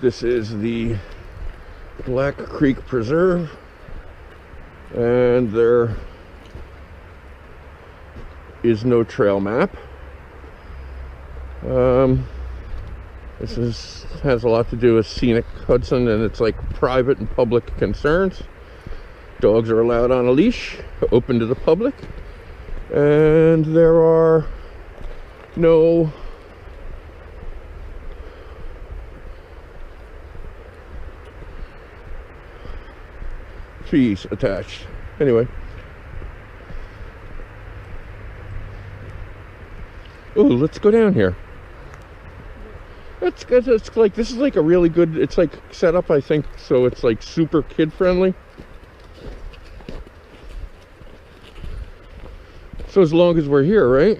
This is the Black Creek Preserve, and there is no trail map. This has a lot to do with scenic Hudson, and it's like private and public concerns. Dogs are allowed on a leash, open to the public, and there are no fees attached. Anyway. Oh, let's go down here. That's good. It's like, this is like a really good, it's like set up, I think, so it's like super kid friendly. So as long as we're here, right?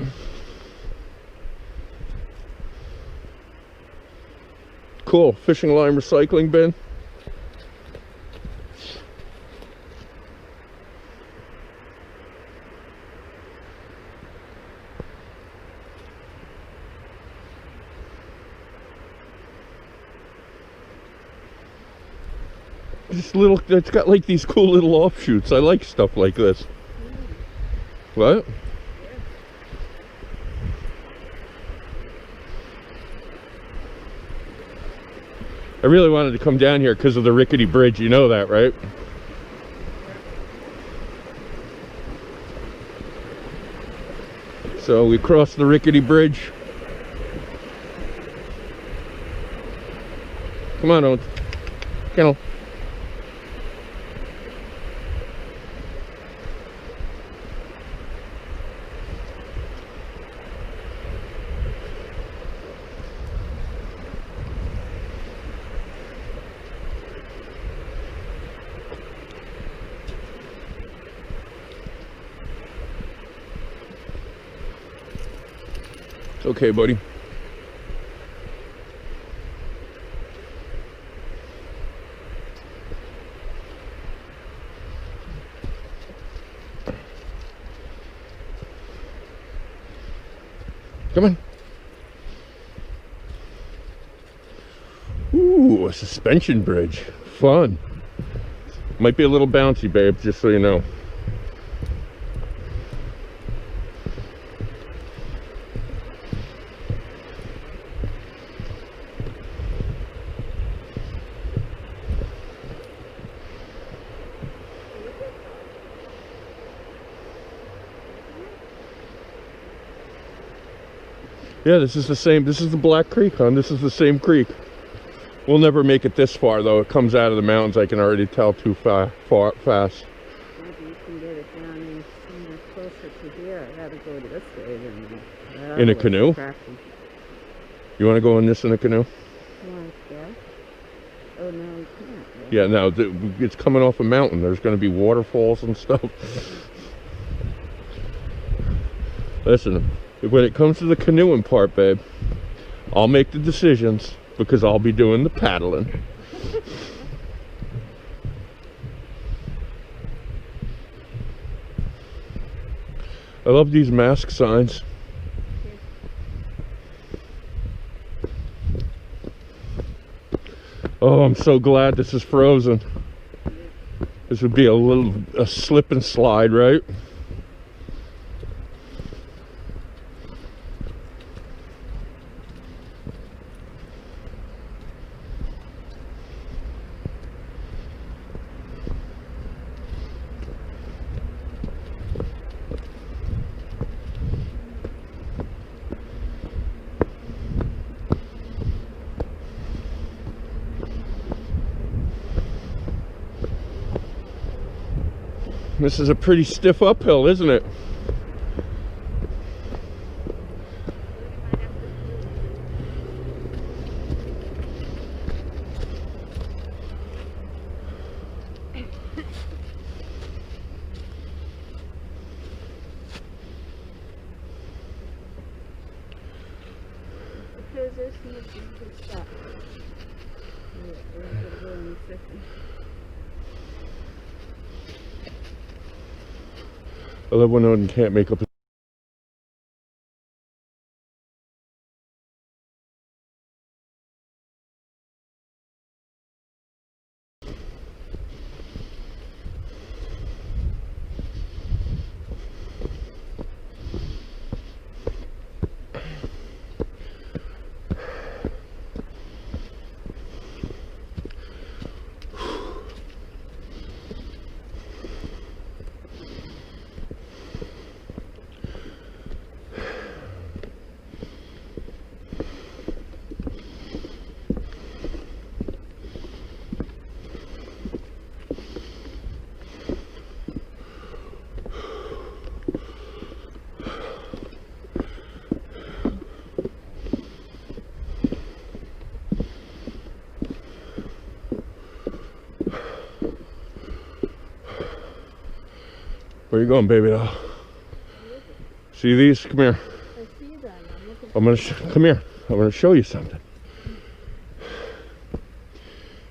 Cool. Fishing line recycling bin. This little, it's got like these cool little offshoots. I like stuff like this. What? I really wanted to come down here because of the rickety bridge. You know that, right? So we crossed the rickety bridge. Come on, Owen. Kennel. It's okay, buddy. Come on. Ooh, a suspension bridge. Fun. Might be a little bouncy, babe, just so you know. Yeah, this is the same. This is the Black Creek, hon. This is the same creek. We'll never make it this far, though. It comes out of the mountains. I can already tell too fast. Maybe you can get it down in somewhere closer to here. I gotta go this way than In a canoe? You want to go in this in a canoe? Oh, no, you can't. Right? Yeah, no. It's coming off a mountain. There's going to be waterfalls and stuff. Listen. When it comes to the canoeing part, babe, I'll make the decisions because I'll be doing the paddling. I love these mask signs. Oh, I'm so glad this is frozen. This would be a slip and slide, right? This is a pretty stiff uphill, isn't it? I love when one can't make up Where you going, baby doll? See these? Come here. I see them. I'm gonna come here. I'm gonna show you something.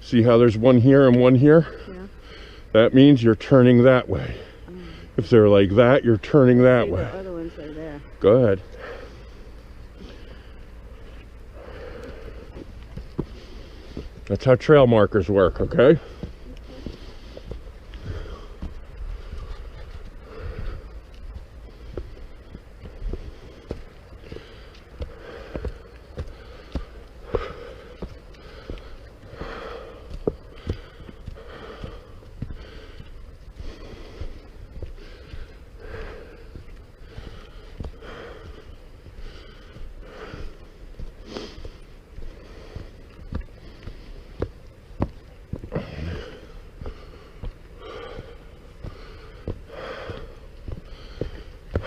See how there's one here and one here? Yeah. That means you're turning that way. If they're like that, you're turning that way. The other ones are there. Go ahead. That's how trail markers work, okay?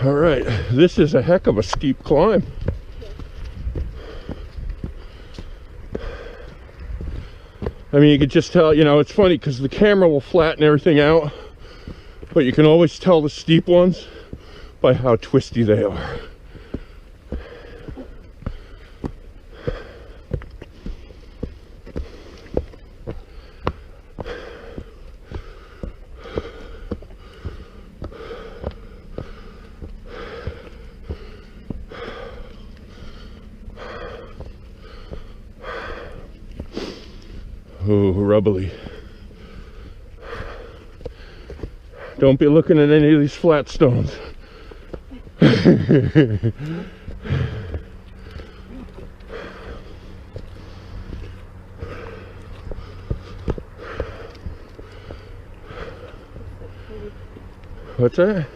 All right, this is a heck of a steep climb. I mean, you could just tell, you know, it's funny because the camera will flatten everything out, but you can always tell the steep ones by how twisty they are. Oh, rubbly. Don't be looking at any of these flat stones. What's that?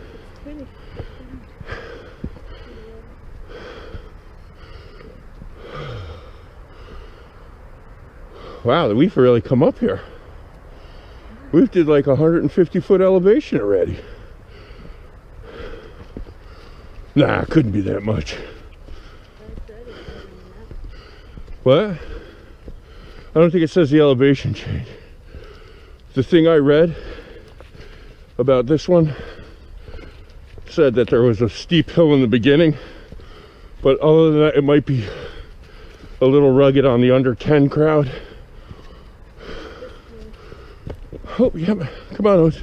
Wow, we've really come up here. We've did like 150-foot elevation already. Nah, it couldn't be that much. What? I don't think it says the elevation change. The thing I read about this one said that there was a steep hill in the beginning, but other than that, it might be a little rugged on the under 10 crowd. Oh, yeah, come on, Oz.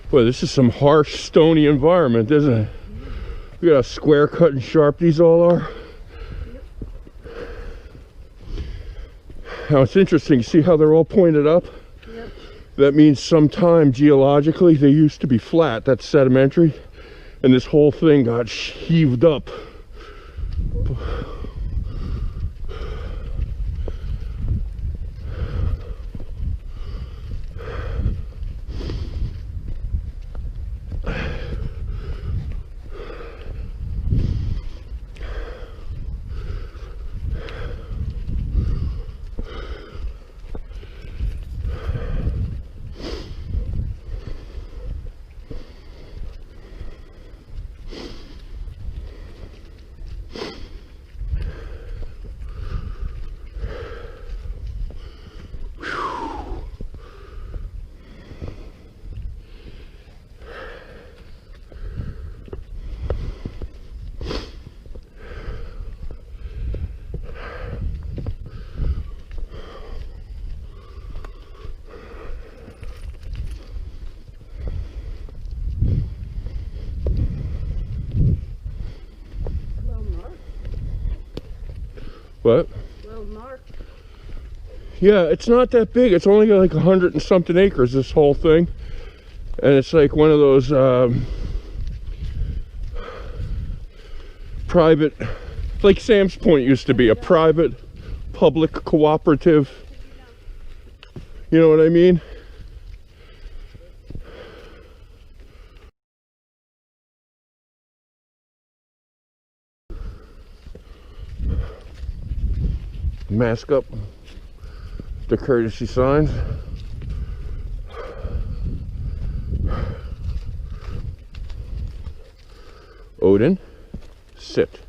Boy, this is some harsh, stony environment, isn't it? Look at how square cut and sharp these all are. Now, it's interesting, see how they're all pointed up? Yep. That means sometime geologically they used to be flat, that's sedimentary, and this whole thing got heaved up. What? Well marked. Yeah, it's not that big. It's only got like 100 and something acres, this whole thing. And it's like one of those private, like Sam's Point used to be, a private, public, cooperative. You know what I mean? Mask up the courtesy signs. Odin, sit.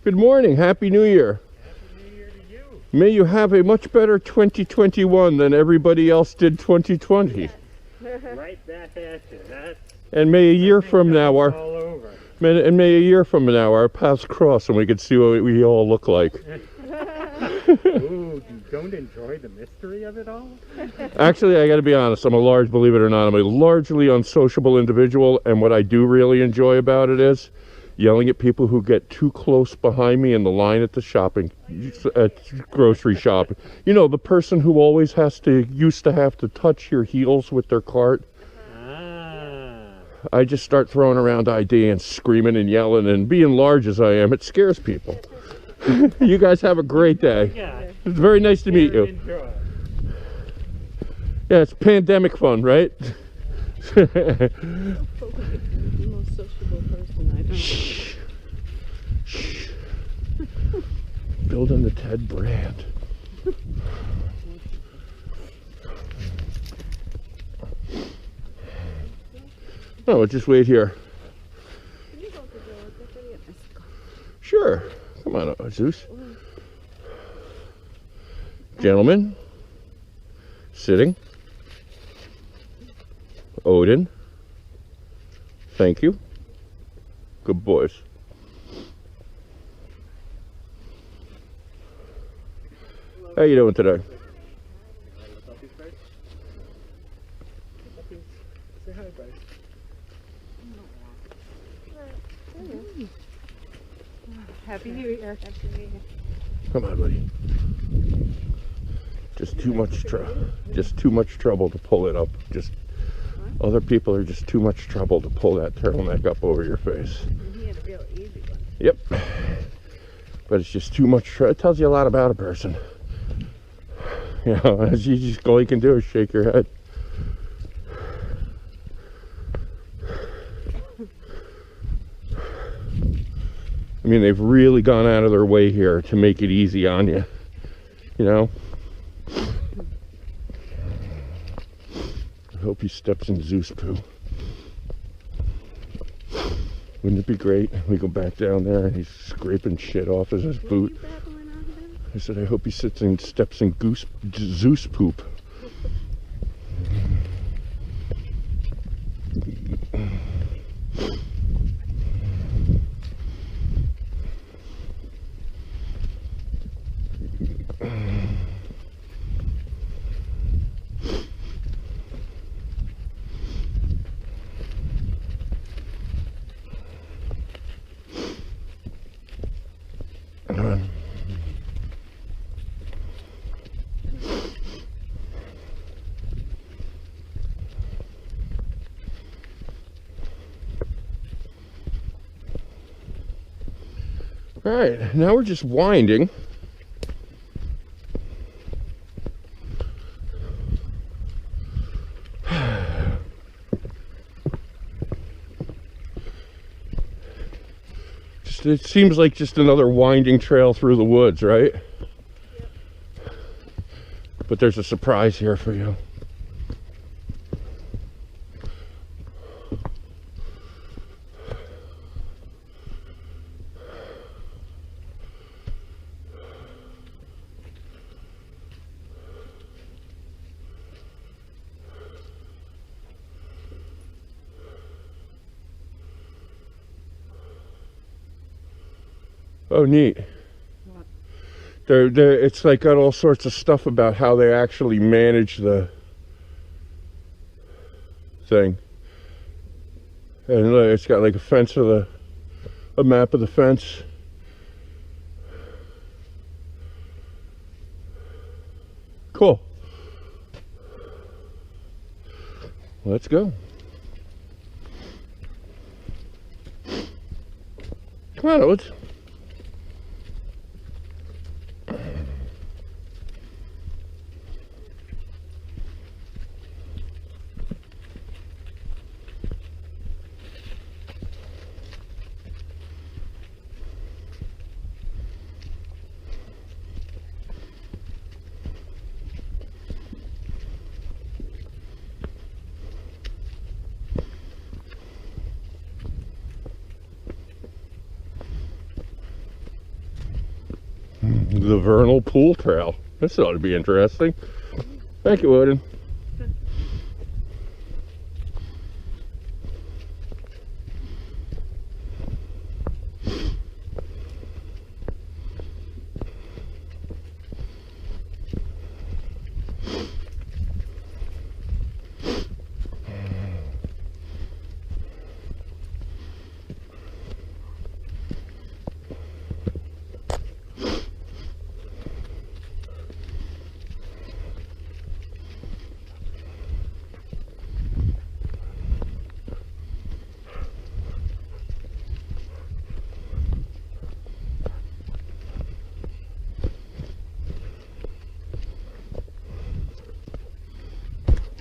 Good morning. Happy New Year. Happy New Year to you. May you have a much better 2021 than everybody else did 2020. Right back at you. That's And may a year from now all over. may a year from now our paths cross and we can see what we all look like. Ooh, you don't enjoy the mystery of it all? Actually, I got to be honest. I'm a large, believe it or not, I'm a largely unsociable individual, and what I do really enjoy about it is yelling at people who get too close behind me in the line at the grocery shop. You know, the person who always used to have to touch your heels with their cart. I just start throwing around ID and screaming and yelling, and being large as I am, it scares people. You guys have a great day. It's very nice to meet you. Enjoy. Yeah, it's pandemic fun, right? The most sociable person I know. Shh. Shh. Building the Ted brand. Oh, we'll just wait here. Can you hold the door? Get ready at my skull. Sure. Come on, Zeus. Gentlemen. Sitting. Odin. Thank you. Good boys. How you doing today? Say hi, buddy. Happy New Year. Happy New Year. Come on, buddy. Just too much trouble to pull it up. Other people are just too much trouble to pull that turtleneck up over your face. He had a real easy one. Yep. But it's just too much. It tells you a lot about a person. You know, all you can do is shake your head. I mean, they've really gone out of their way here to make it easy on you. You know? I hope he steps in Zeus poo. Wouldn't it be great if we go back down there and he's scraping shit off of his boot? I said, I hope he steps in Zeus poop. All right, now we're just winding. It seems like just another winding trail through the woods, right? Yep. But there's a surprise here for you. Oh, neat. What? It's like got all sorts of stuff about how they actually manage the thing. And look, it's got like a fence of a map of the fence. Cool. Let's go. Come on, Oates. The Vernal Pool Trail. This ought to be interesting. Thank you, Odin.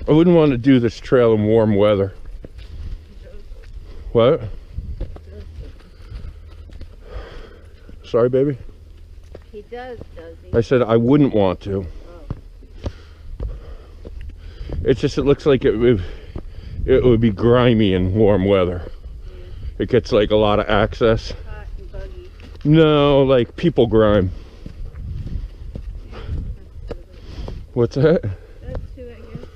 I wouldn't want to do this trail in warm weather. What? Sorry, baby? He does he? I said I wouldn't want to. Oh. It's just, it looks like it would be grimy in warm weather. It gets like a lot of access. Hot and buggy. No, like people grime. What's that? That's too, I guess.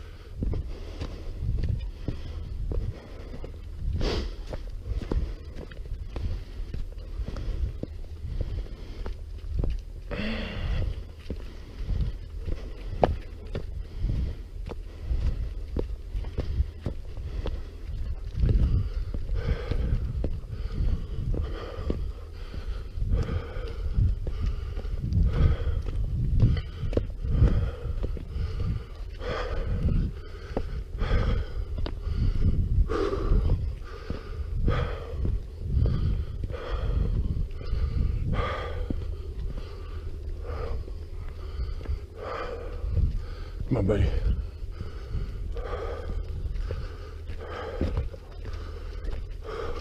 Come on, buddy.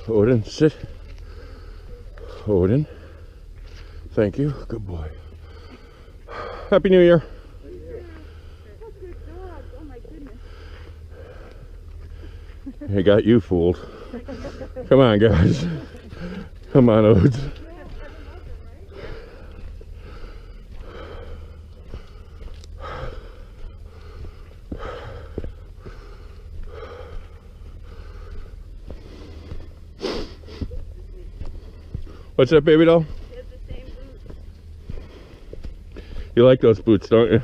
Odin, sit. Odin. Thank you. Good boy. Happy New Year. That's a good dog. Oh my goodness. I got you fooled. Come on, guys. Come on, Odes. What's that, baby doll? He has the same boots. You like those boots, don't you?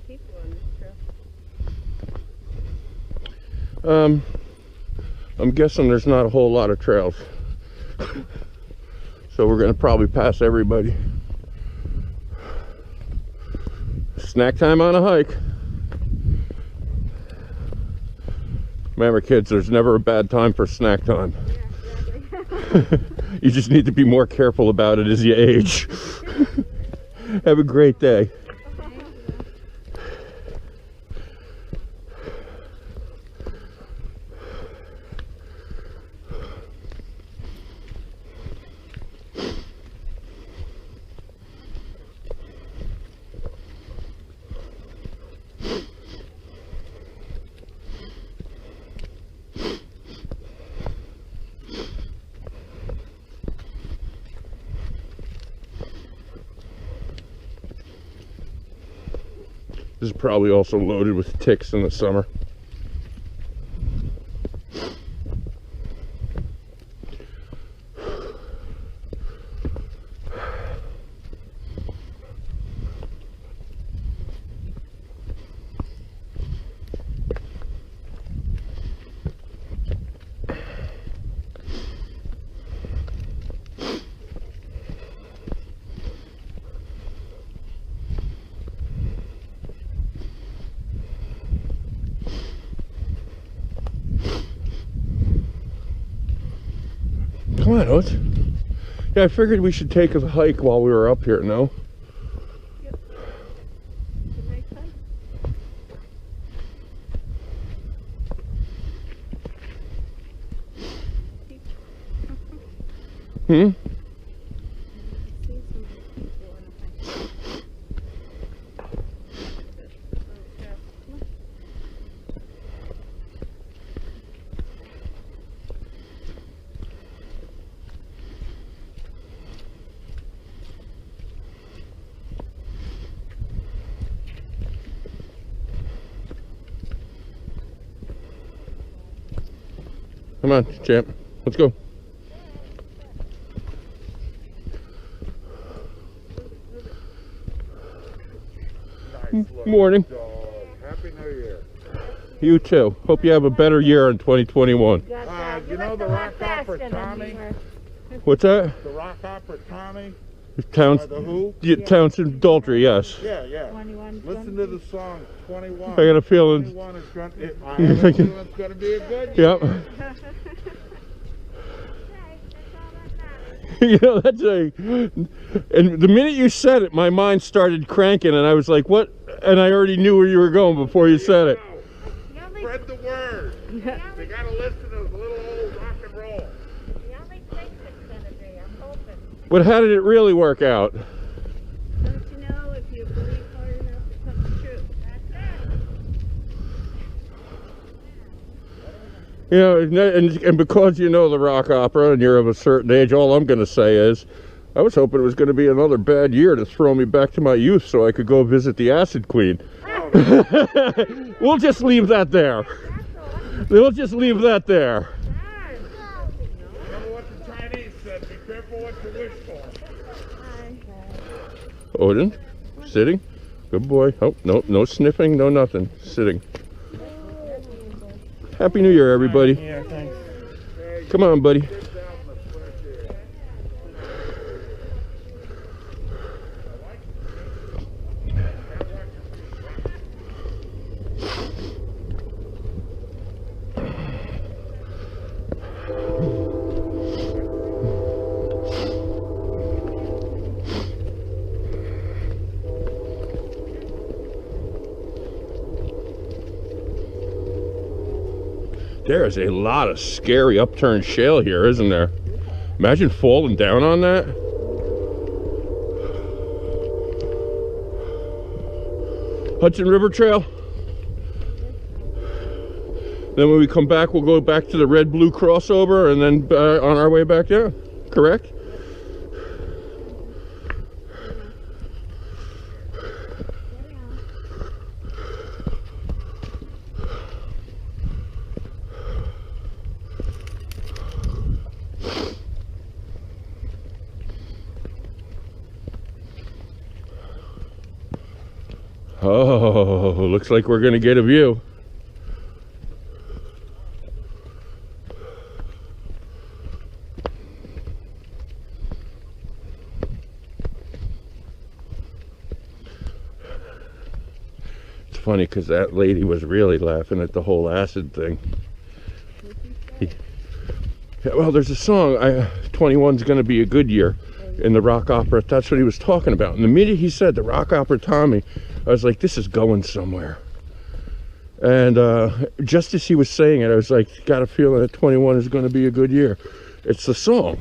People on this trail. I'm guessing there's not a whole lot of trails. So we're gonna probably pass everybody. Snack time on a hike. Remember, kids, there's never a bad time for snack time. Yeah, exactly. You just need to be more careful about it as you age. Have a great day. This is probably also loaded with ticks in the summer. Come on, Oates. Yeah, I figured we should take a hike while we were up here, no? Yep. Good night time. Hmm? Come on, champ. Let's go. Morning. Happy New Year. You too. Hope you have a better year in 2021. You know the rock opera Tommy? What's that? The rock opera Tommy? Towns, The Who? Townsend Daltrey, yes. Yeah, yeah. 21. Listen to the song 21. I got a feeling. 21 is going to, I have a feeling it's going to be a good year. Yep. You know, that's a, and the minute you said it, my mind started cranking, and I was like, what? And I already knew where you were going before you said it. Spread the word. They got to listen to the little old rock and roll. The only thing it's gonna be, I'm hoping. But how did it really work out? Don't you know, if you believe hard enough, it comes true. That's it. You know, and because you know the rock opera and you're of a certain age, all I'm going to say is, I was hoping it was going to be another bad year to throw me back to my youth so I could go visit the Acid Queen. We'll just leave that there. We'll just leave that there. Remember what the Chinese said, be careful what you wish for. Odin, sitting. Good boy. Oh, no, no sniffing, no nothing. Sitting. Happy New Year, everybody. Yeah, thanks. Come on, buddy. There is a lot of scary upturned shale here, isn't there? Imagine falling down on that. Hudson River Trail. Then when we come back, we'll go back to the red-blue crossover and then on our way back down. Correct? Oh, looks like we're gonna get a view. It's funny because that lady was really laughing at the whole acid thing. Yeah, well, there's a song, 21's gonna be a good year in the rock opera. That's what he was talking about. And the minute he said the rock opera Tommy, I was like, this is going somewhere. And just as he was saying it, I was like, got a feeling that 21 is going to be a good year. It's the song.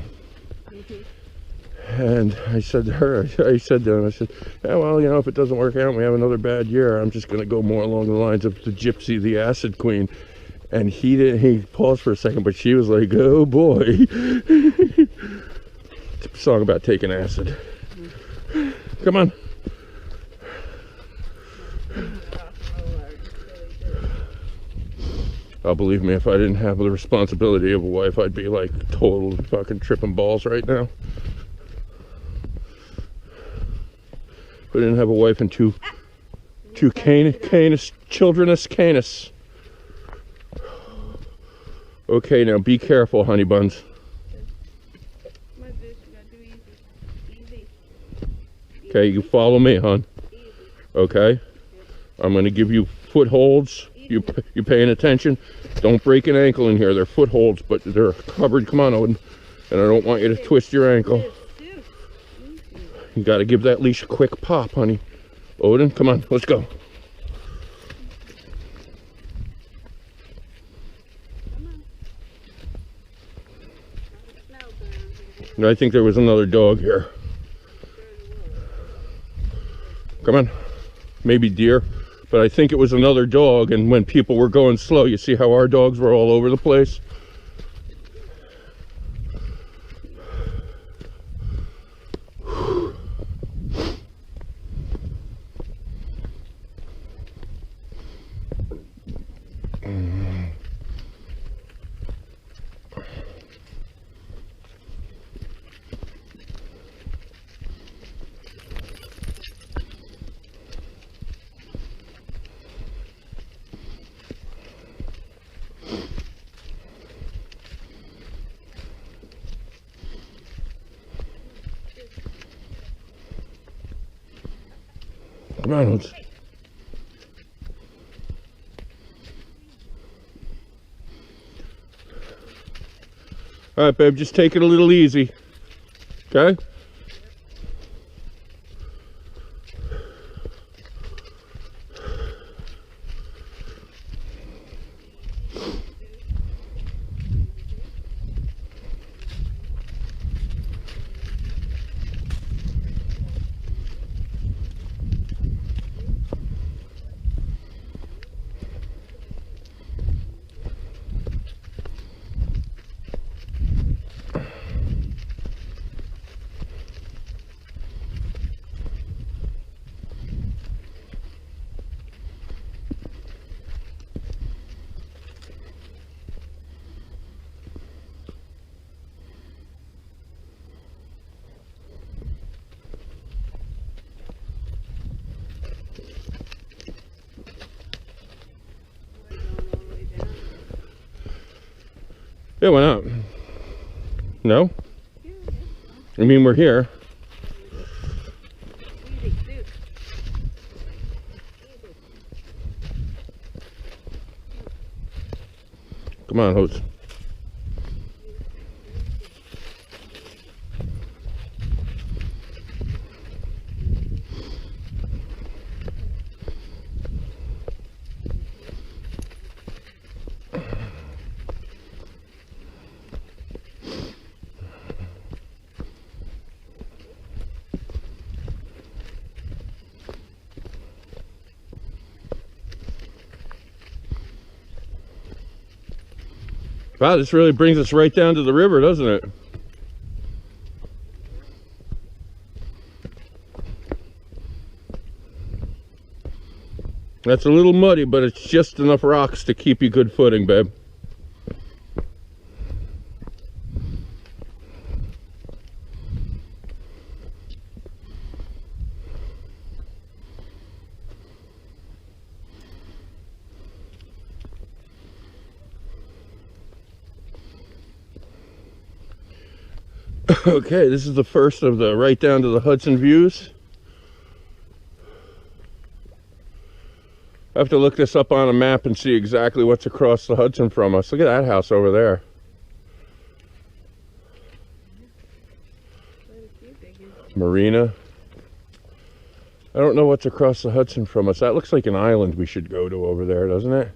And I said to her, I said to him, I said, yeah, well, you know, if it doesn't work out and we have another bad year, I'm just going to go more along the lines of the Gypsy, the Acid Queen. And he paused for a second, but she was like, oh boy. It's a song about taking acid. Come on. Oh, believe me, if I didn't have the responsibility of a wife, I'd be like total fucking tripping balls right now. If I didn't have a wife and two childrenous canis. Okay, now be careful, honey buns. Okay, you follow me, hon. Okay, I'm gonna give you footholds. You paying attention? Don't break an ankle in here. They're footholds, but they're covered. Come on, Odin. And I don't want you to twist your ankle. You got to give that leash a quick pop, honey. Odin, come on, let's go. I think there was another dog here. Come on. Maybe deer. But I think it was another dog, and when people were going slow, you see how our dogs were all over the place? Come on, let's... All right, babe, just take it a little easy. Okay? Yeah, why not? No? I mean, we're here. Come on, Hose. Wow, this really brings us right down to the river, doesn't it? That's a little muddy, but it's just enough rocks to keep you good footing, babe. Okay, this is the first of the right down to the Hudson views. I have to look this up on a map and see exactly what's across the Hudson from us. Look at that house over there. Marina. I don't know what's across the Hudson from us. That looks like an island we should go to over there, doesn't it?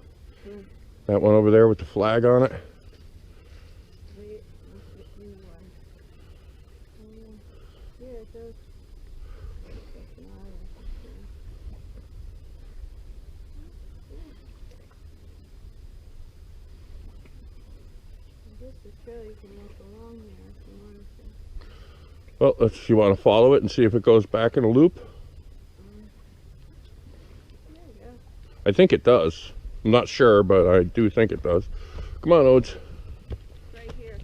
That one over there with the flag on it. Well, if you want to follow it and see if it goes back in a loop. I think it does. I'm not sure, but I do think it does. Come on, Odes. Right here.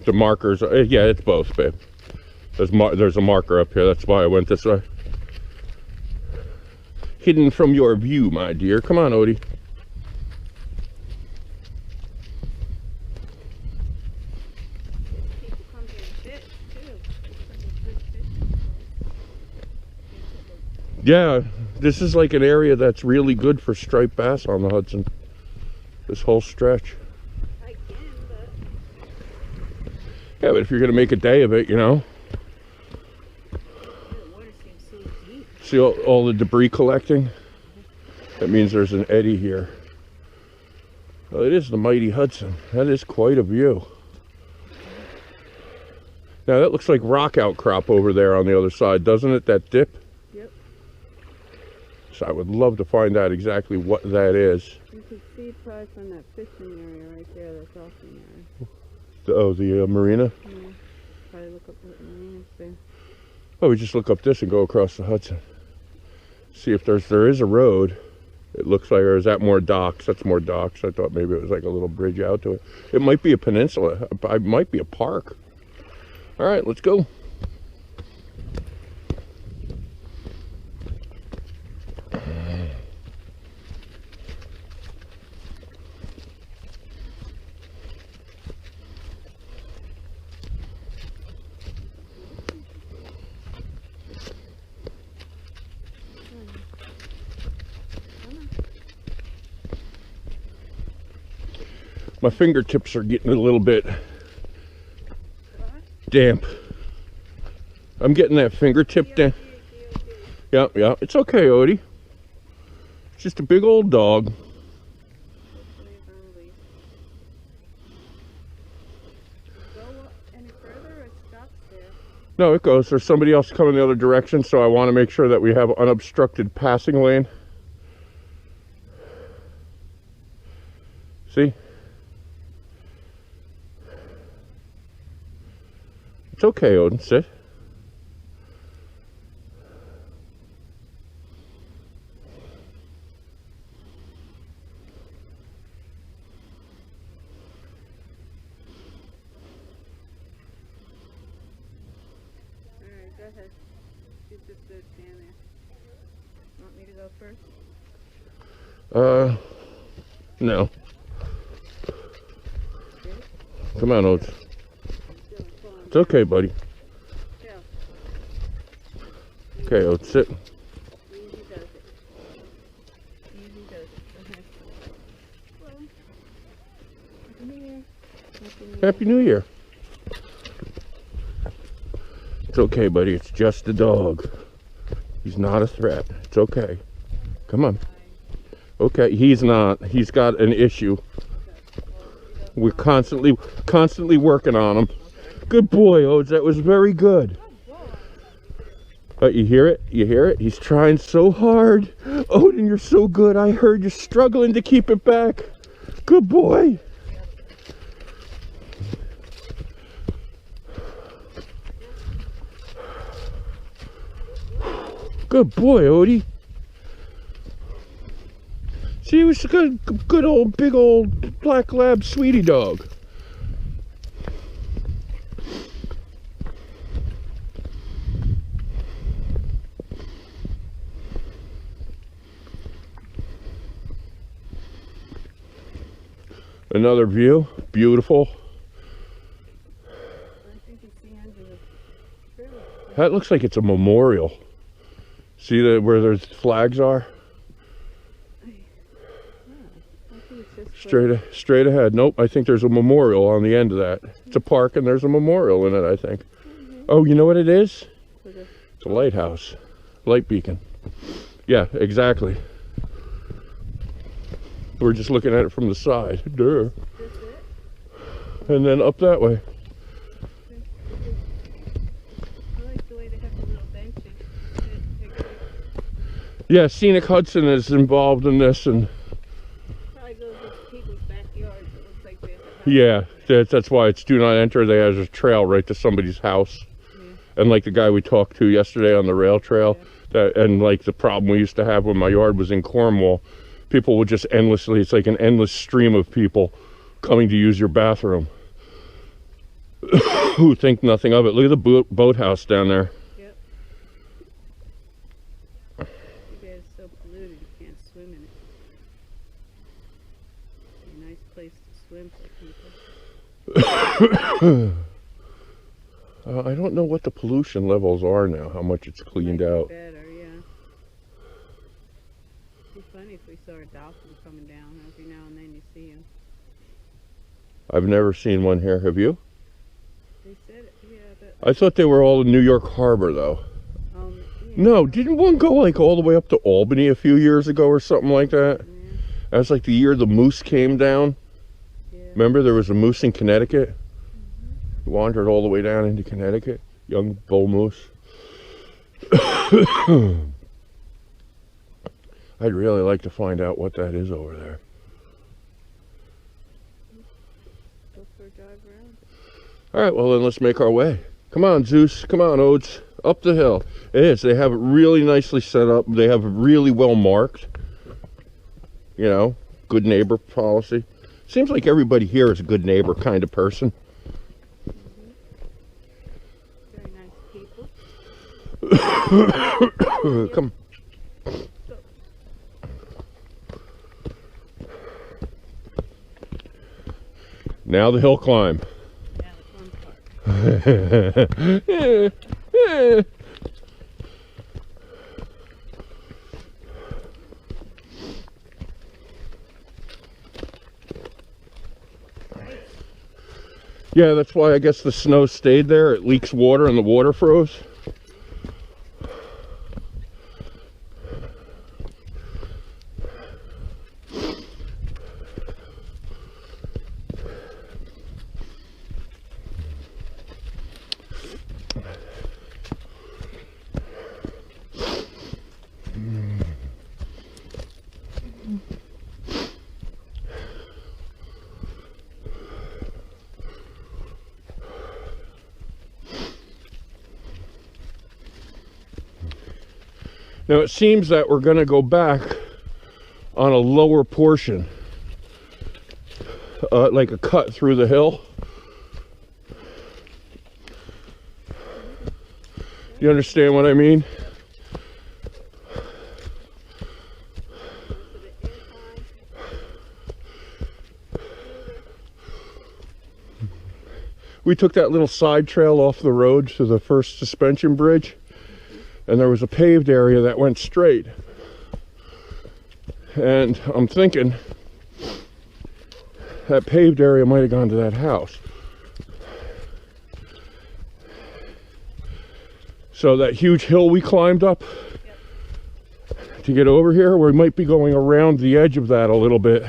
The markers, yeah, it's both, babe. There's a marker up here. That's why I went this way. Hidden from your view, my dear. Come on, Odie. Yeah, this is like an area that's really good for striped bass on the Hudson. This whole stretch. I get Yeah, but if you're gonna make a day of it, you know. The water seems so deep. See all the debris collecting? That means there's an eddy here. Well, it is the mighty Hudson. That is quite a view. Now that looks like rock outcrop over there on the other side, doesn't it? That dip? Yep. So I would love to find out exactly what that is. You can see probably from that fishing area right there, that's off the area. Oh, the marina? Yeah. Probably look up what marina's there. Oh, we just look up this and go across the Hudson. See if there is a road. It looks like, or is that more docks? That's more docks. I thought maybe it was like a little bridge out to it. It might be a peninsula. It might be a park. All right, let's go. My fingertips are getting a little bit damp. I'm getting that fingertip damp. Yeah, yeah. It's okay, Odie. It's just a big old dog. No, it goes. There's somebody else coming the other direction, so I want to make sure that we have unobstructed passing lane. See? It's okay, Odin. Sit. Alright, go ahead. You just go stand there. Want me to go first? No. Come on, Oates. It's okay, buddy. Okay, Oates, sit. Easy does it. Easy does it. Okay. Well, Happy New Year. Happy New Year. It's okay, buddy. It's just a dog. He's not a threat. It's okay. Come on. Okay, he's not. He's got an issue. We're constantly working on him. Good boy, Odes. That was very good. You hear it? You hear it? He's trying so hard. Odin, you're so good. I heard you struggling to keep it back. Good boy. Good boy, Odie. See, he was a good old, big old black lab sweetie dog. Another view, beautiful. That looks like it's a memorial. See where those flags are? Straight ahead. Nope, I think there's a memorial on the end of that. It's a park and there's a memorial in it, I think. Oh, you know what it is? It's a lighthouse. Light beacon. Yeah, exactly. We're just looking at it from the side. Duh. And then up that way. Yeah, Scenic Hudson is involved in this, and yeah, that's why it's do not enter. There's a trail right to somebody's house, and like the guy we talked to yesterday on the rail trail, and like the problem we used to have when my yard was in Cornwall, people would just endlessly. It's like an endless stream of people coming to use your bathroom who think nothing of it. Look at the boathouse down there. I don't know what the pollution levels are now, how much it's cleaned out. Better, yeah. It'd be funny if we saw a dolphin coming down. Every now and then you see him. I've never seen one here, have you? They said it, yeah, but I thought they were all in New York Harbor, though. yeah. No, didn't one go like all the way up to Albany a few years ago or something like that? Yeah, That was like the year the moose came down. yeah. Remember, there was a moose in Connecticut? Wandered all the way down into Connecticut. Young bull moose. I'd really like to find out what that is over there. Go for a drive around. All right, well then let's make our way. Come on, Zeus. Come on, Oates. Up the hill. It is. They have it really nicely set up. They have it really well marked. You know, good neighbor policy. Seems like everybody here is a good neighbor kind of person. Very nice people. Come. Now the hill climb. Yeah, the fun part. Yeah, that's why I guess the snow stayed there. It leaks water and the water froze. Now it seems that we're going to go back on a lower portion, like a cut through the hill. You understand what I mean? We took that little side trail off the road to the first suspension bridge. And there was a paved area that went straight. And I'm thinking that paved area might have gone to that house. So that huge hill we climbed up to get over here, we might be going around the edge of that a little bit.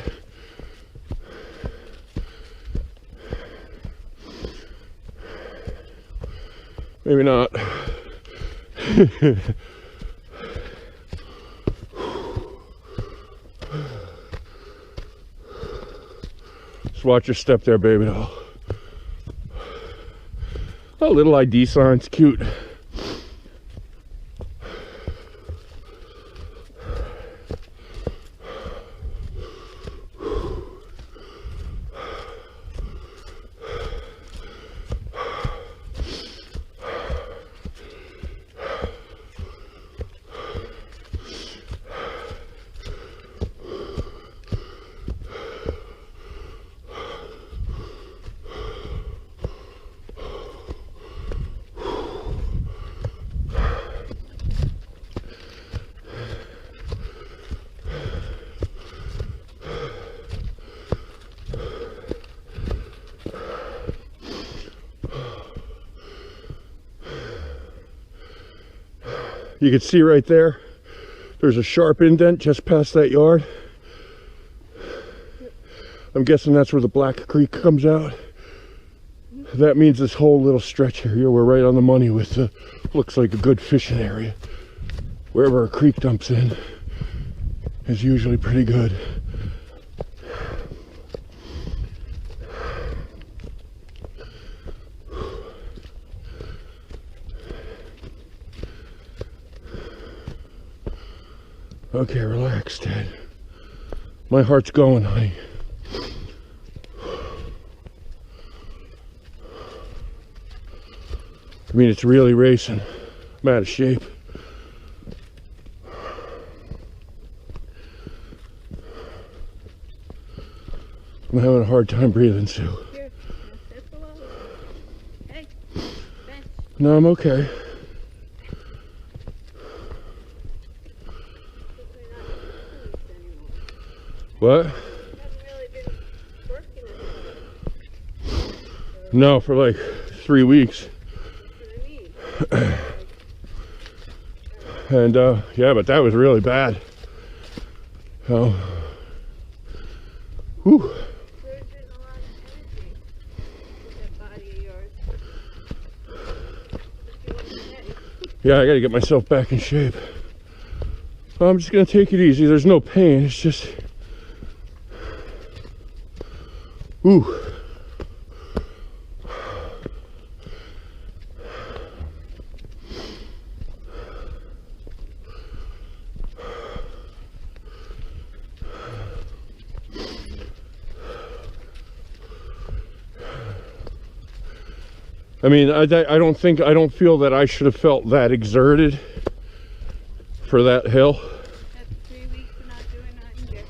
Maybe not. Just watch your step there, baby doll. Oh, little ID sign's cute. You can see right there, there's a sharp indent just past that yard. I'm guessing that's where the Black Creek comes out. That means this whole little stretch here, we're right on the money with the, looks like a good fishing area. Wherever a creek dumps in is usually pretty good. Okay, relax, Dad. My heart's going, honey. I mean, it's really racing. I'm out of shape. I'm having a hard time breathing, Sue. Here, sit below. Hey, bench. No, I'm okay. What? You haven't really been working anymore. No, for like 3 weeks. And yeah, but that was really bad. Oh. Whew. Yeah, I gotta get myself back in shape. I'm just gonna take it easy. There's no pain. It's just, ooh. I mean, I don't feel that I should have felt that exerted for that hill. After 3 weeks of not doing nothing, yes,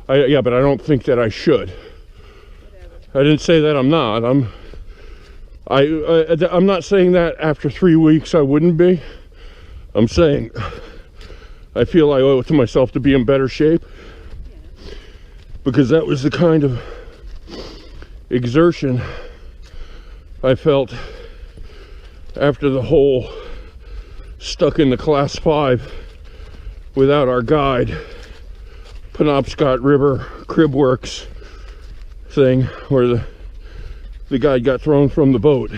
you would. Yeah, but I don't think that I should. Whatever. I didn't say that I'm not. I'm not saying that after 3 weeks I wouldn't be. I'm saying I feel I owe it to myself to be in better shape. Yeah. Because that was the kind of exertion I felt after the whole stuck in the class 5 without our guide Penobscot River Crib Works thing, where the guide got thrown from the boat.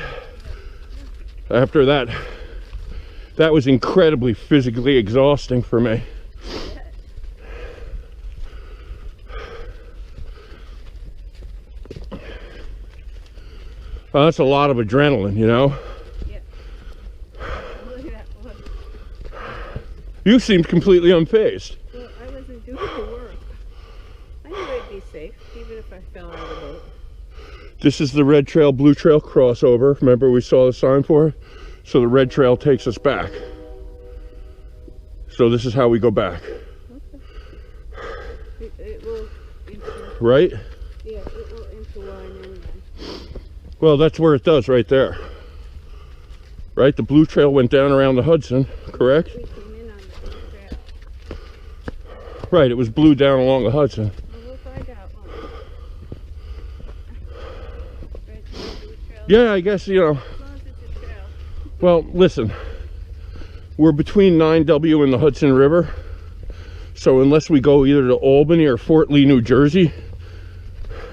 After that was incredibly physically exhausting for me. Well, that's a lot of adrenaline, you know? Yeah. Look at that one. You seemed completely unfazed. Well, I wasn't doing the work. I knew I'd be safe, even if I fell out of the boat. This is the red trail, blue trail crossover. Remember we saw the sign for it? So the red trail takes us back. So this is how we go back. Okay. It will, Right? yeah, it will intertwine anyway. Well, that's where it does, right there. Right? The blue trail went down around the Hudson, correct? We came in on the blue trail. Right, it was blue down along the Hudson. Well, we'll find out. Red trail, blue trail. Yeah, I guess, you know. As long as it's a trail. Well, listen. We're between 9W and the Hudson River. So unless we go either to Albany or Fort Lee, New Jersey,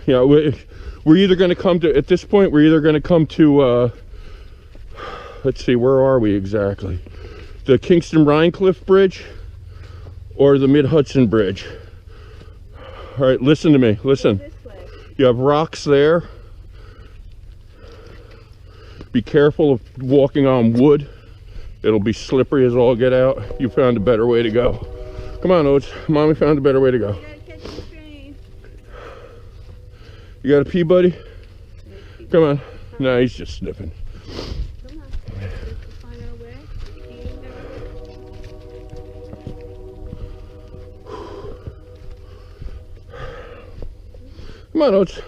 you know, we're either going to come to, at this point, we're either going to come to, let's see, where are we exactly? The Kingston-Rhinecliff Bridge or the Mid-Hudson Bridge. All right, listen to me, listen. This way. You have rocks there. Be careful of walking on wood. It'll be slippery as all get out. You found a better way to go. Come on, Oates. Mommy found a better way to go. We gotta catch the train. You got a pee, buddy? Come on. No, he's just sniffing. Come on. Let's find our way. Come on, Oates.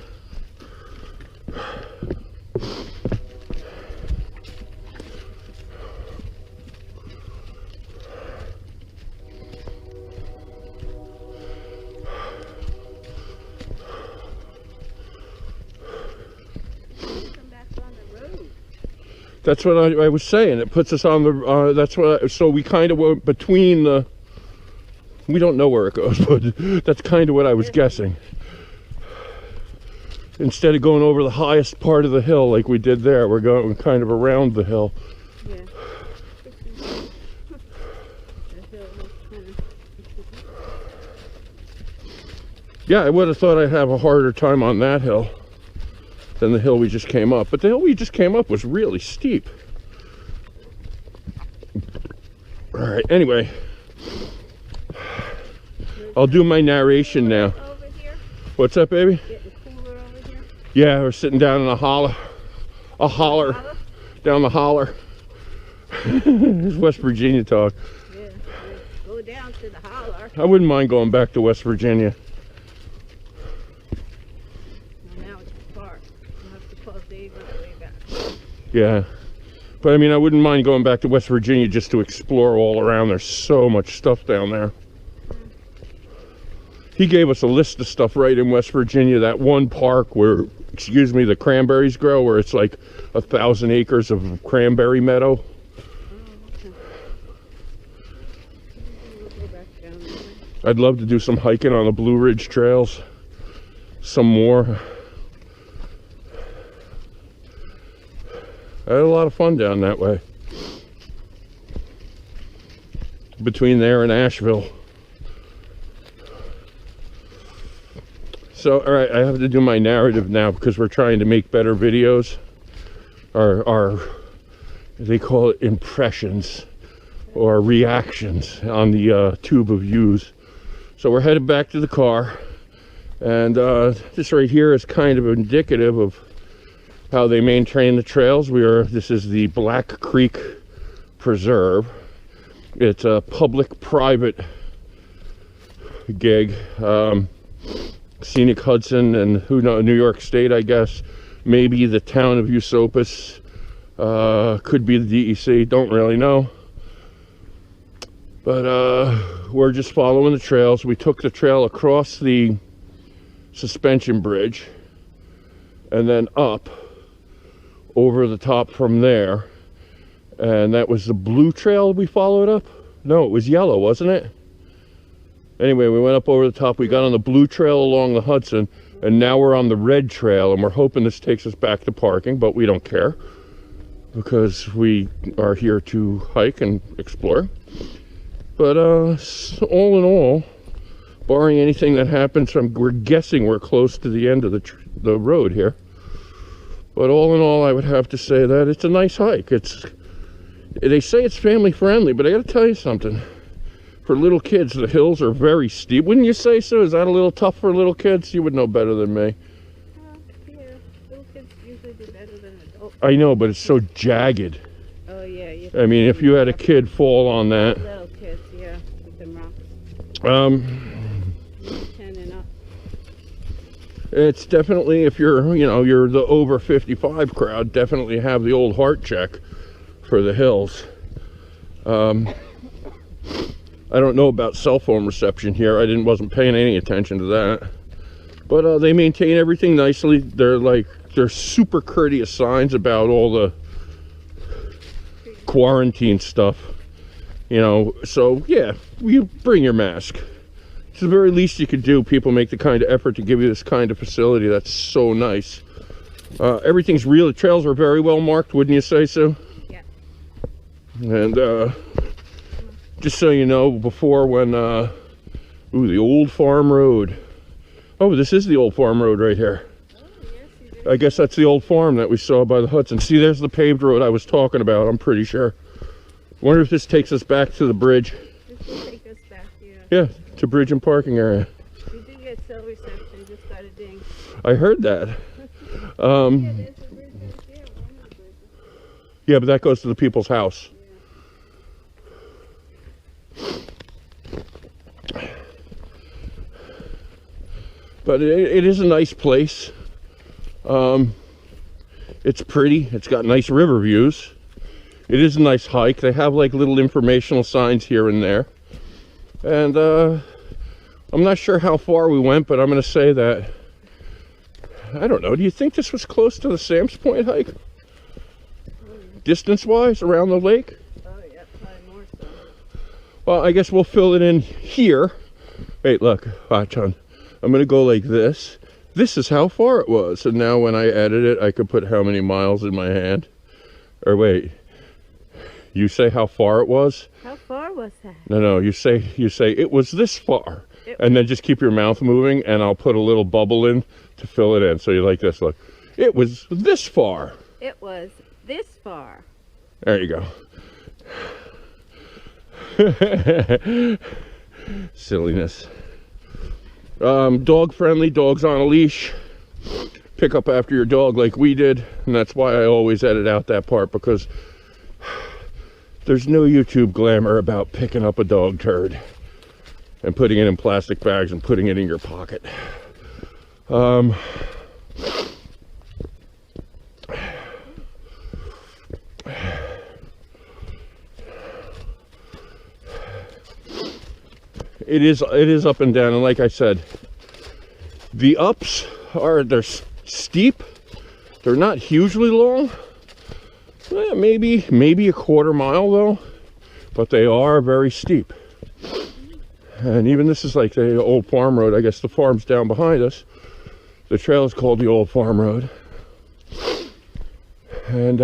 That's what I was saying. It puts us on the, that's what, so we kind of went between the, we don't know where it goes, but that's kind of what I was guessing. Instead of going over the highest part of the hill like we did there, we're going kind of around the hill. Yeah. The hill was kind of... Yeah, I would have thought I'd have a harder time on that hill than the hill we just came up. But the hill we just came up was really steep. All right, anyway. I'll do my narration now. Over here? What's up, baby? Getting cooler over here? Yeah, we're sitting down in a holler. Down the holler. It's West Virginia talk. Yeah. Go down to the holler. I wouldn't mind going back to West Virginia. Now it's far. You'll have to call Dave on the way back. Yeah. But I mean, I wouldn't mind going back to West Virginia just to explore all around. There's so much stuff down there. He gave us a list of stuff right in West Virginia. That one park where excuse me, the cranberries grow, where it's like 1,000 acres of cranberry meadow. We'll go back down there. I'd love to do some hiking on the Blue Ridge trails. Some more. I had a lot of fun down that way. Between there and Asheville. So, all right, I have to do my narrative now because we're trying to make better videos. Our they call it impressions or reactions on the tube of views. So we're headed back to the car, and this right here is kind of indicative of how they maintain the trails. This is the Black Creek Preserve. It's a public-private gig. Scenic Hudson and who knows, New York State, I guess. Maybe the town of Esopus. Could be the DEC, don't really know. But we're just following the trails. We took the trail across the suspension bridge and then up over the top from there. And that was the blue trail we followed up? No, it was yellow, wasn't it? Anyway, we went up over the top. We got on the blue trail along the Hudson, and now we're on the red trail, and we're hoping this takes us back to parking, but we don't care because we are here to hike and explore. But all in all, barring anything that happens, we're guessing we're close to the end of the road here. But all in all, I would have to say that it's a nice hike. They say it's family friendly, but I got to tell you something. For little kids, the hills are very steep. Wouldn't you say so? Is that a little tough for little kids? You would know better than me. Yeah, little kids usually do better than adults. I know, but it's so jagged. Oh yeah. I mean, if you had a kid fall on that. Little kids, yeah, with them rocks. 10 and up. It's definitely, if you're the over 55 crowd, definitely have the old heart check for the hills. I don't know about cell phone reception here. I wasn't paying any attention to that. But they maintain everything nicely. They're super courteous signs about all the quarantine stuff. So yeah, you bring your mask. It's the very least you could do. People make the kind of effort to give you this kind of facility. That's so nice. Everything's real. The trails are very well marked, wouldn't you say so? Yeah. And just so you know, before when, the old farm road. Oh, this is the old farm road right here. Oh, yes, you did. I guess that's the old farm that we saw by the Hudson. See, there's the paved road I was talking about, I'm pretty sure. Wonder if this takes us back to the bridge. This will take us back, yeah. Yeah, to bridge and parking area. We did get cell reception, just got a ding. I heard that. Yeah, there's a bridge right there, one of the bridges. Yeah, but that goes to the people's house. But it is a nice place. It's pretty. It's got nice river views. It is a nice hike. They have like little informational signs here and there. And I'm not sure how far we went, but I'm going to say that, I don't know, do you think this was close to the Sam's Point hike? Distance-wise, around the lake? Oh yeah, probably more so. Well, I guess we'll fill it in here. Wait, look, watch on. I'm going to go like this. This is how far it was. And now when I edit it, I could put how many miles in my hand. Or wait, you say how far it was? How far was that? No, you say it was this far. And then just keep your mouth moving, and I'll put a little bubble in to fill it in. So you like this, look. It was this far. It was this far. There you go. Silliness. Dog friendly, dogs on a leash. Pick up after your dog like we did, and that's why I always edit out that part, because there's no YouTube glamour about picking up a dog turd and putting it in plastic bags and putting it in your pocket. It is up and down, and like I said, the ups are, they're steep. They're not hugely long. Maybe a quarter mile though, but they are very steep. And even this is like the old farm road. I guess the farm's down behind us. The trail is called the old farm road. And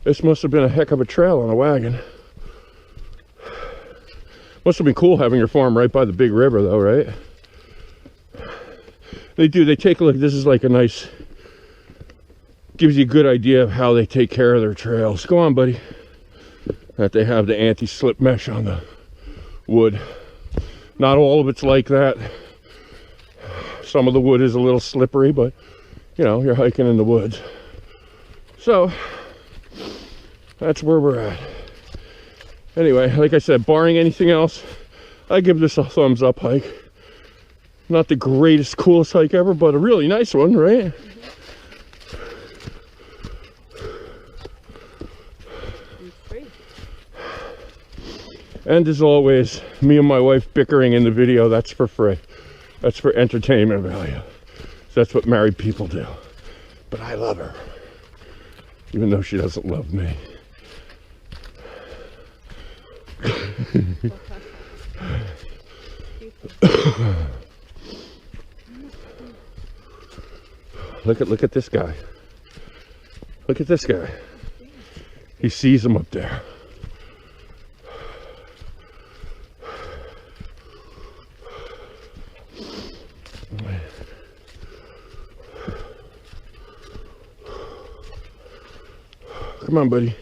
this must have been a heck of a trail on a wagon. Must have been cool having your farm right by the big river though, right? They take a look. This is like a nice, gives you a good idea of how they take care of their trails. Go on, buddy. That they have the anti-slip mesh on the wood. Not all of it's like that. Some of the wood is a little slippery, but you know, you're hiking in the woods. So that's where we're at. Anyway, like I said, barring anything else, I give this a thumbs up hike. Not the greatest, coolest hike ever, but a really nice one, right? And as always, me and my wife bickering in the video, that's for free. That's for entertainment value. That's what married people do. But I love her, even though she doesn't love me. Look at this guy. Look at this guy. He sees him up there. Come on, buddy.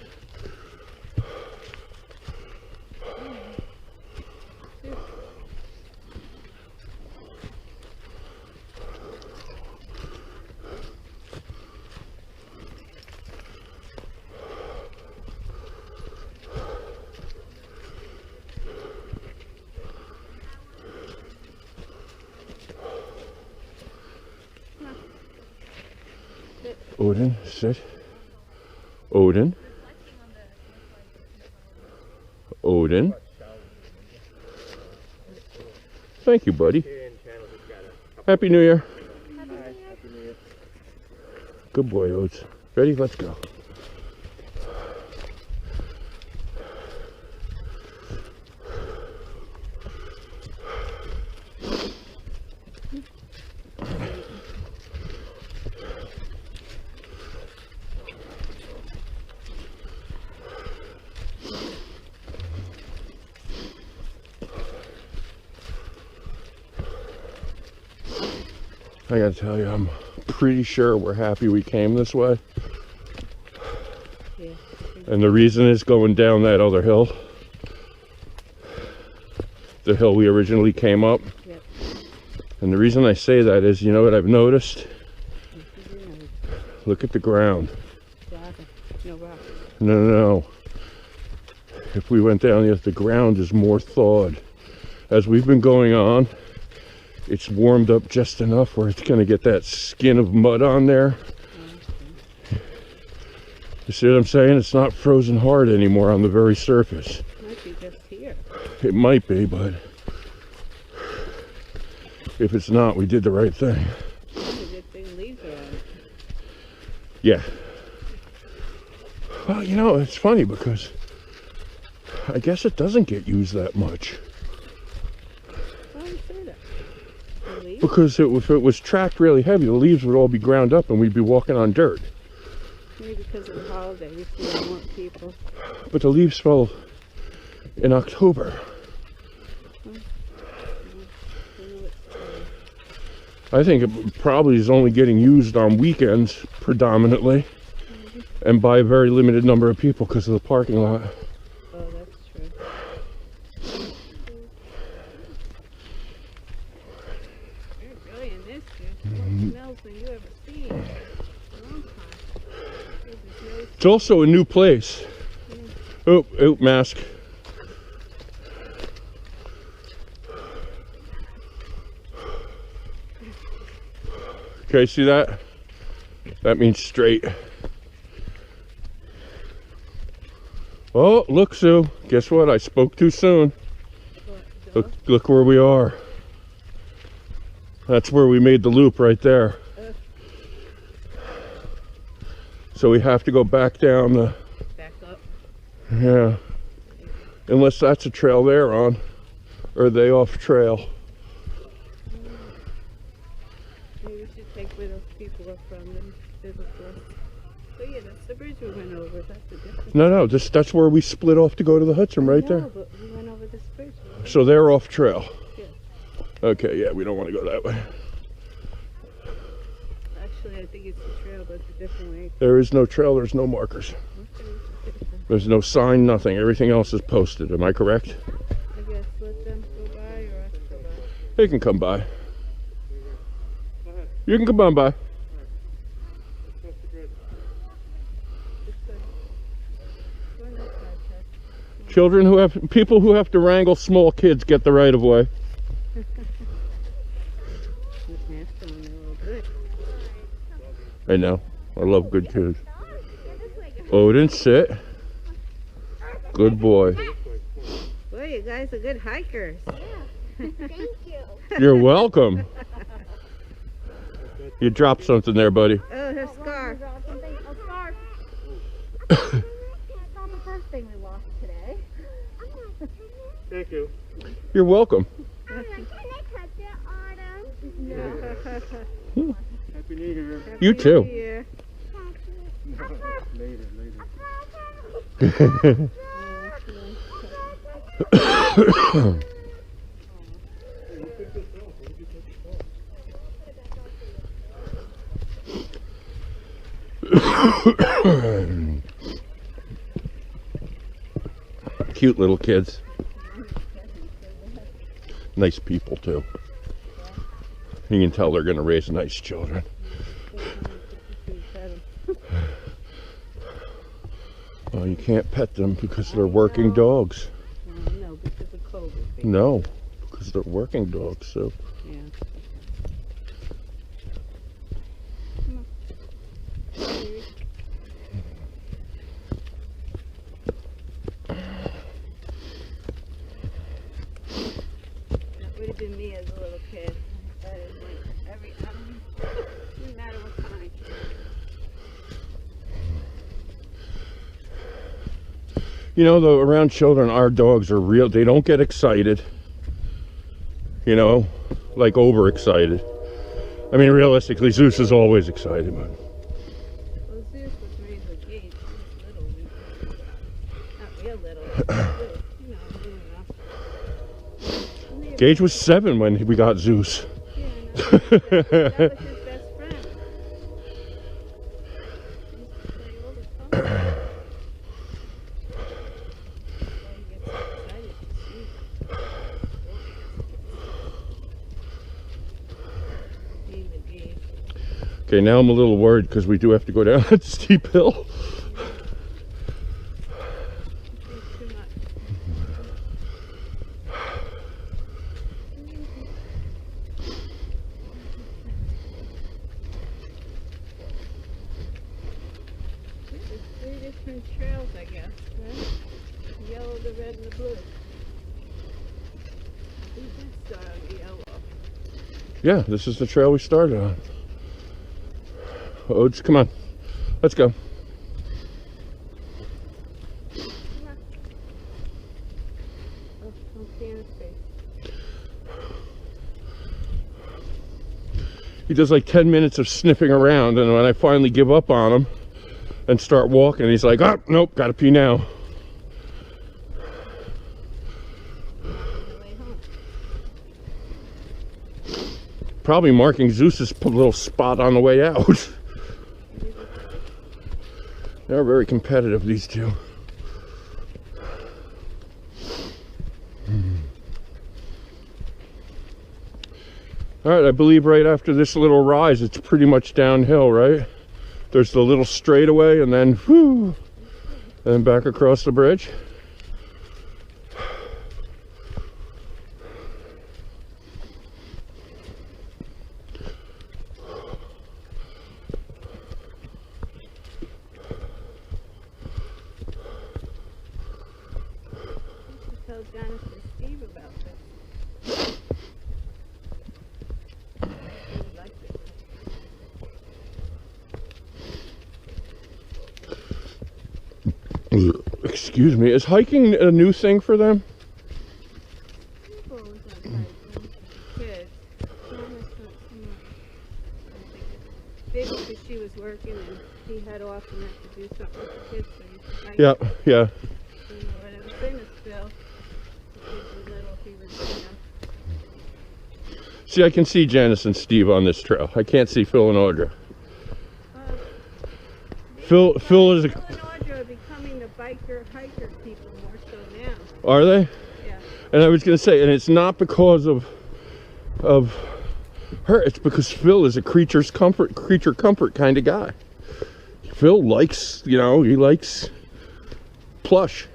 Odin, sit. Odin. Odin. Thank you, buddy. Happy New Year. Good boy, Odes. Ready? Let's go. I gotta tell you, I'm pretty sure we're happy we came this way. Yeah. And the reason is going down that other hill. The hill we originally came up. Yep. And the reason I say that is, you know what I've noticed? Look at the ground. No rock. No. If we went down here, the ground is more thawed. As we've been going on, it's warmed up just enough where it's going to get that skin of mud on there. You see what I'm saying? It's not frozen hard anymore on the very surface. Might be just here. It might be, but if it's not, we did the right thing. The good thing leaves are on it. Yeah. Well, you know, it's funny because I guess it doesn't get used that much. Why do you say that? The leaves? Because if it was tracked really heavy, the leaves would all be ground up and we'd be walking on dirt. Maybe because of the holiday, we see more people. But the leaves fell in October. I think it probably is only getting used on weekends predominantly, and by a very limited number of people because of the parking lot. Oh, that's true. You're really in this, dude. More smells than you ever seen. In a long time. It's also a new place. Oh, mask. Okay, see that? That means straight. Oh, look, Sue. Guess what? I spoke too soon. Look where we are. That's where we made the loop right there. So we have to go back down the, Back up. yeah. Unless that's a trail they're on. Or are they off trail? Maybe we should take where those people are from and visit us. Oh yeah, that's the bridge we went over. That's the difference. No, that's where we split off to go to the Hudson, right there. No, but we went over this bridge. So they're off trail. Yeah. Okay, yeah, we don't want to go that way. Actually, I think it's a trail, but it's a different way. There is no trail, there's no markers. There's no sign, nothing. Everything else is posted. Am I correct? I guess let them go by or us go by. They can come by. You can come on by. This way. Go on that side, Ted. Children who have, people who have to wrangle small kids get the right of way. This master one, they're all good. I know. I love good kids. Odin, sit. Good boy. Boy, you guys are good hikers. Thank you. You're welcome. You dropped something there, buddy. Oh, her scarf. Something, a scarf. It's not the first thing we lost today. Thank you. You're welcome. Can I touch it, Autumn? No. Happy New Year. You too. Yeah. Later, later. Cute little kids. Nice people too. You can tell they're going to raise nice children. Well, you can't pet them because they're working dogs. No, because of COVID. No, because they're working dogs, so. Yeah. That would have been me as a little kid. Every animal, no matter what kind. You know, though, around children, our dogs are real. They don't get excited. You know, like overexcited. I mean, realistically, Zeus is always excited. But Well, Zeus was raised with Gage. He was little. Not real little. Little, you know, little enough. Gage was 7 when we got Zeus. Yeah, I know. That was his best friend. He used to play all the time. Okay, now I'm a little worried because we do have to go down that steep hill. There's 3 different trails, I guess, right? The yellow, the red, and the blue. We did start on the yellow. Yeah, this is the trail we started on. Odes, come on. Let's go. Oh, don't see in his face. He does like 10 minutes of sniffing around, and when I finally give up on him and start walking, he's like, oh, nope, gotta pee now. On the way home. Probably marking Zeus's little spot on the way out. They're very competitive, these two. All right, I believe right after this little rise, it's pretty much downhill, right? There's the little straightaway, and then, whoo, and back across the bridge. Tell Janice and Steve about this. They would like this. Excuse me, is hiking a new thing for them? People was out hiking. Kids. Mama's not so much. I think it's maybe because she was working and he had off and had to do something with the kids, so he could hike. Yeah, yeah. You know, and it was famous Phil. The kids were little, he was doing them. See, I can see Janice and Steve on this trail. I can't see Phil and Audra. Phil is a... Phil and Audra are becoming the biker, hiker people more so now. Are they? Yeah. And I was going to say, and it's not because of her. It's because Phil is a creature comfort kind of guy. Phil likes, you know, he likes plush.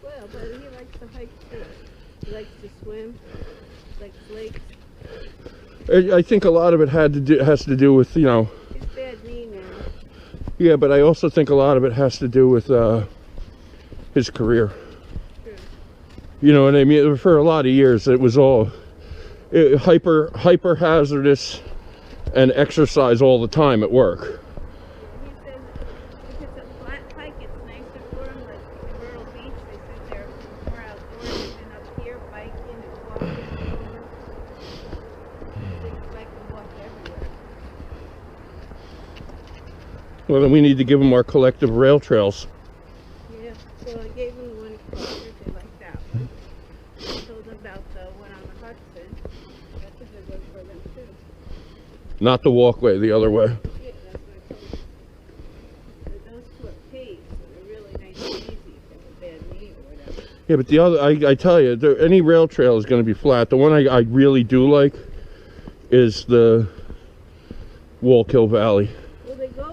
Well, but he likes to hike too. He likes to swim. He likes lakes. I think a lot of it has to do with, you know. His bad knee now. Yeah, but I also think a lot of it has to do with his career. True. You know what I mean? For a lot of years, it was all hyper hazardous and exercise all the time at work. He says if it's a flat hike, it's nicer for him. Like Myrtle Beach, they said they're more outdoors than up here, biking and walking. Things like to walk everywhere. Well, then we need to give them our collective rail trails. Yeah, so I gave them the one across here, they like that one. I told them about the one on the Hudson. That's a good one for them too. Not the walkway, the other way. Yeah, that's what I told them. But those two are paved, so they're really nice and easy if you have a bad knee or whatever. Yeah, but the other, I tell you, any rail trail is going to be flat. The one I really do like is the Wallkill Valley. Well, they go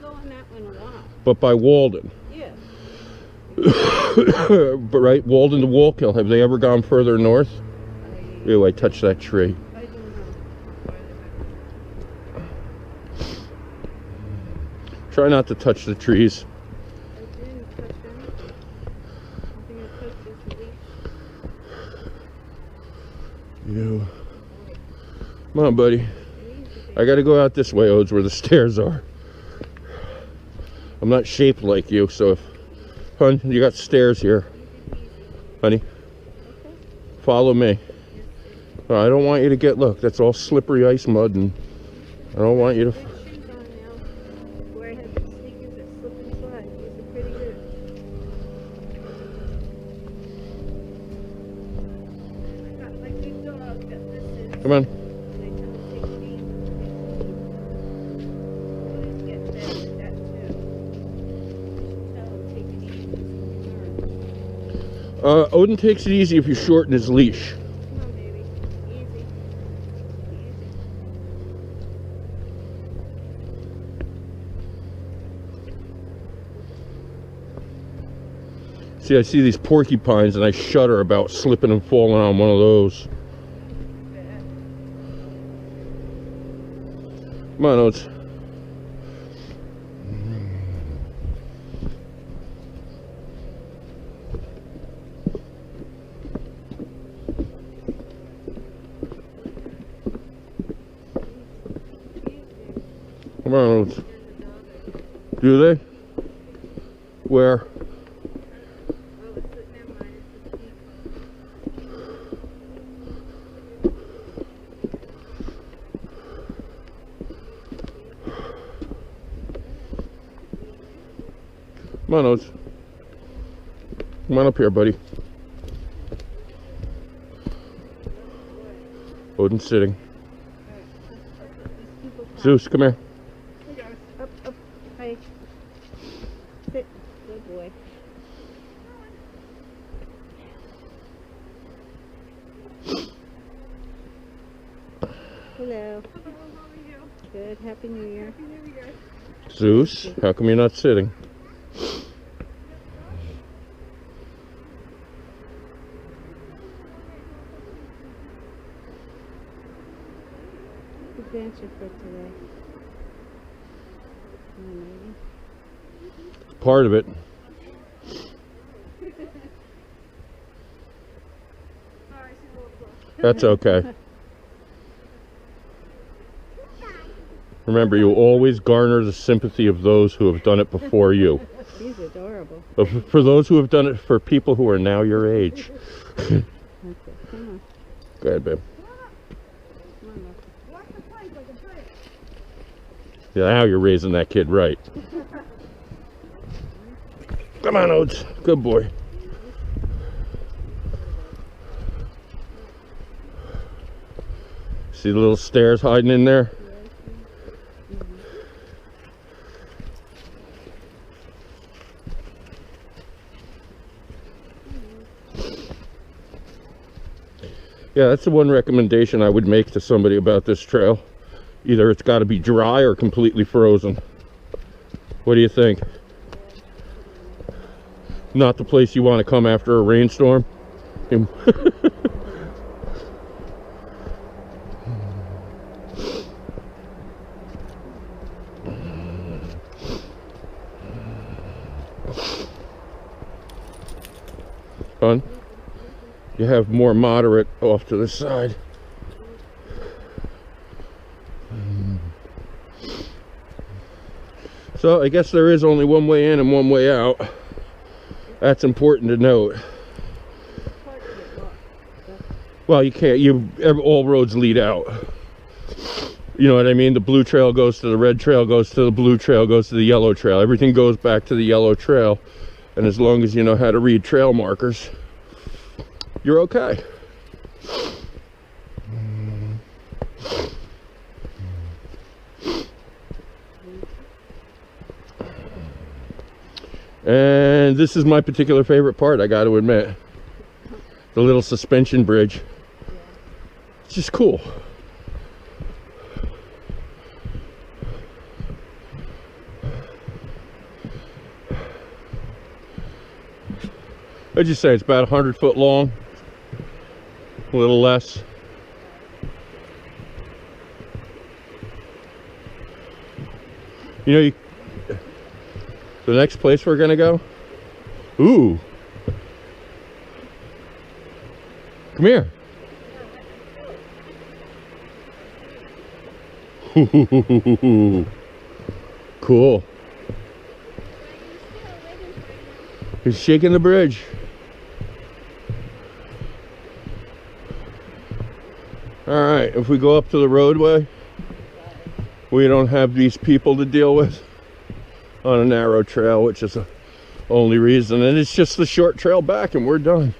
on that one a lot. But by Walden. Yeah. But right, Walden to Wallkill. Have they ever gone further north? Ew, I touched that tree. I don't know. Try not to touch the trees. I didn't touch anything. I think I touched this leaf. Ew. Come on, buddy. Easy, I gotta go out this way, Odes, where the stairs are. I'm not shaped like you, so if... Hun, you got stairs here. Honey, follow me. I don't want you to get... Look, that's all slippery ice mud, and I don't want you to... Shoes on now. Where I have the sneakers that slip and slide. These are pretty good. I got my big dog that listens. Come on. And I tell him to take it easy. Odin's getting better at that too. Tell him to take it easy. Odin takes it easy if you shorten his leash. Come on, baby. Easy. Easy. See, I see these porcupines, and I shudder about slipping and falling on one of those. Bad. Come on, Odes. Come on, Odes. There's a dog. Do they? Where? Oh, it's never mind. It's a sheep. Come on, Odes. Come on up here, buddy. Odin's sitting. These people come. Zeus, come here. Up, up. Hi. Sit. Good boy. Hello. Good. Happy New Year. Zeus, how come you're not sitting? Adventure for today. Maybe. Part of it. That's okay. Remember, you always garner the sympathy of those who have done it before you. He's adorable. But for those who have done it for people who are now your age. Okay, come on. Go ahead, babe. Come on, look. Walk the plank like a bird. Yeah, now you're raising that kid right. Come on, Oates. Good boy. See the little stairs hiding in there? Yeah, that's the one recommendation I would make to somebody about this trail. Either it's got to be dry or completely frozen. What do you think? Not the place you want to come after a rainstorm? Fun. You have more moderate off to the side. So I guess there is only one way in and one way out. That's important to note. Well, you can't, all roads lead out. You know what I mean? The blue trail goes to the red trail, goes to the blue trail, goes to the yellow trail. Everything goes back to the yellow trail. And as long as you know how to read trail markers, you're okay. And this is my particular favorite part, I got to admit. The little suspension bridge. It's just cool. What'd you say? It's about 100 foot long? A little less. You know, the next place we're gonna go? Ooh. Come here. Cool. He's shaking the bridge. Alright, if we go up to the roadway, we don't have these people to deal with on a narrow trail, which is the only reason. And it's just the short trail back and we're done.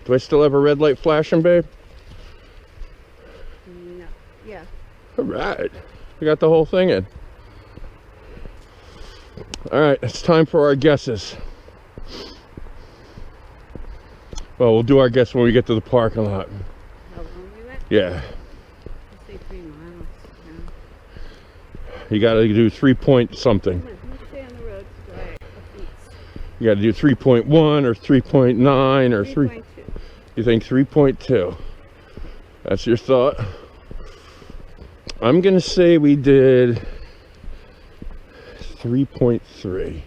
Do I still have a red light flashing, babe? No. Yeah. Alright, we got the whole thing in. Alright, it's time for our guesses. Well, we'll do our guess when we get to the parking lot. How long we went? Yeah. Let's say 3 miles. You gotta do 3 point something. Come on, let's stay on the road. Right. You gotta do 3.1 or 3.9 or 3. 3.2. You think 3.2? That's your thought? I'm gonna say we did 3.3.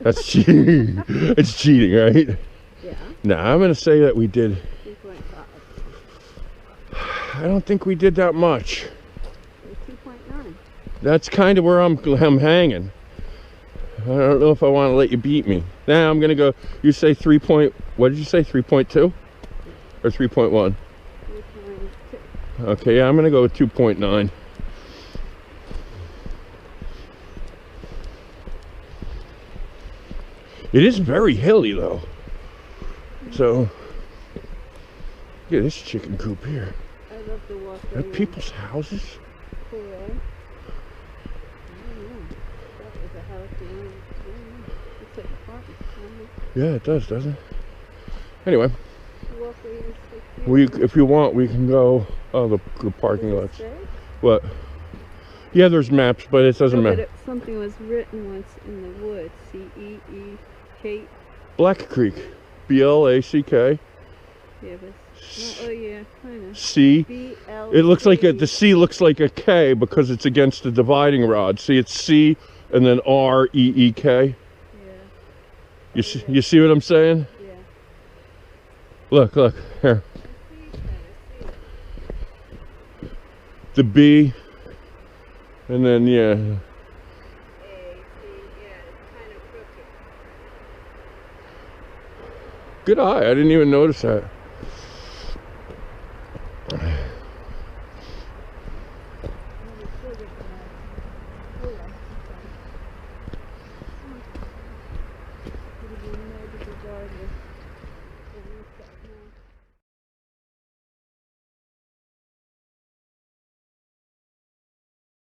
That's cheating. It's cheating, right? Yeah. No, I'm gonna say that we did. 3.5. I don't think we did that much. 2.9. That's kind of where I'm hanging. I don't know if I want to let you beat me. Now I'm gonna go. You say 3 point. What did you say? 3.2 or 3.1? 3.2. Okay, yeah, I'm gonna go with 2.9. It is very hilly though. So, look at this chicken coop here. I love to walk Are around. people's houses? Cool, eh? I don't know. That was a house you wanted. It's like apartment. Yeah, it does, doesn't it? Anyway, Walk where you stick if you want, we can go. Oh, the parking lots. What? Yeah, there's maps, but it doesn't matter. Something was written once in the woods. C-E-E-K. Black Creek, B-L-A-C-K. Yeah, but oh yeah, kind of. C. B-L. It looks like the C looks like a K because it's against the dividing rod. See, it's C and then R-E-E-K. Yeah. You see what I'm saying? Yeah. Look, here. The B, and then yeah, Good eye. I didn't even notice that.